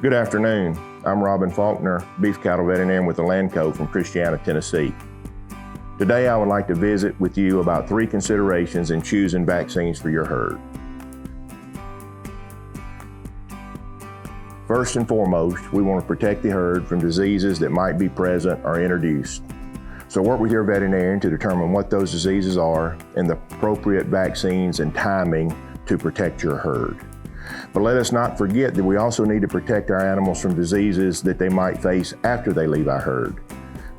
Good afternoon. I'm Robin Falkner, beef cattle veterinarian with Elanco from Christiana, Tennessee. Today I would like to visit with you about 3 considerations in choosing vaccines for your herd. First and foremost, we want to protect the herd from diseases that might be present or introduced. So work with your veterinarian to determine what those diseases are and the appropriate vaccines and timing to protect your herd. But let us not forget that we also need to protect our animals from diseases that they might face after they leave our herd.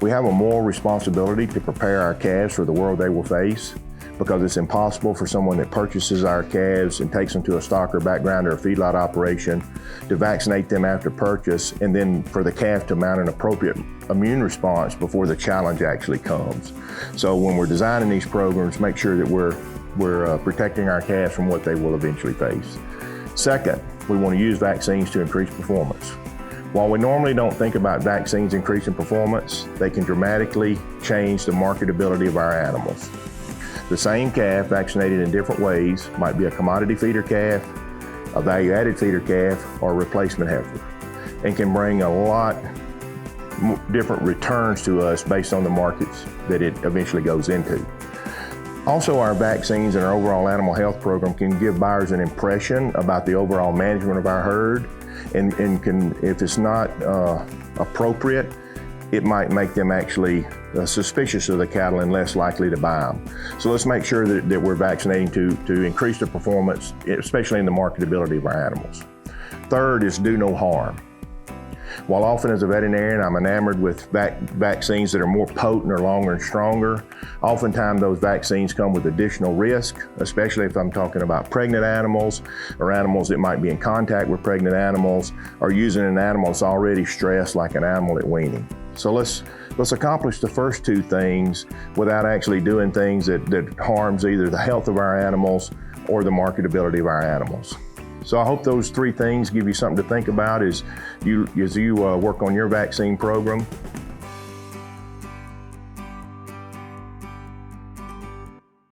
We have a moral responsibility to prepare our calves for the world they will face, because it's impossible for someone that purchases our calves and takes them to a stocker, backgrounder, or feedlot operation to vaccinate them after purchase and then for the calf to mount an appropriate immune response before the challenge actually comes. So when we're designing these programs, make sure that we're protecting our calves from what they will eventually face. Second, we want to use vaccines to increase performance. While we normally don't think about vaccines increasing performance, they can dramatically change the marketability of our animals. The same calf vaccinated in different ways might be a commodity feeder calf, a value-added feeder calf, or a replacement heifer, and can bring a lot different returns to us based on the markets that it eventually goes into. Also, our vaccines and our overall animal health program can give buyers an impression about the overall management of our herd, and can, if it's not appropriate, it might make them actually suspicious of the cattle and less likely to buy them. So let's make sure that we're vaccinating to increase the performance, especially in the marketability of our animals. Third is do no harm. While often as a veterinarian I'm enamored with vaccines that are more potent or longer and stronger, oftentimes those vaccines come with additional risk, especially if I'm talking about pregnant animals or animals that might be in contact with pregnant animals, or using an animal that's already stressed like an animal at weaning. So let's accomplish the first 2 things without actually doing things that harms either the health of our animals or the marketability of our animals. So I hope those 3 things give you something to think about as you work on your vaccine program.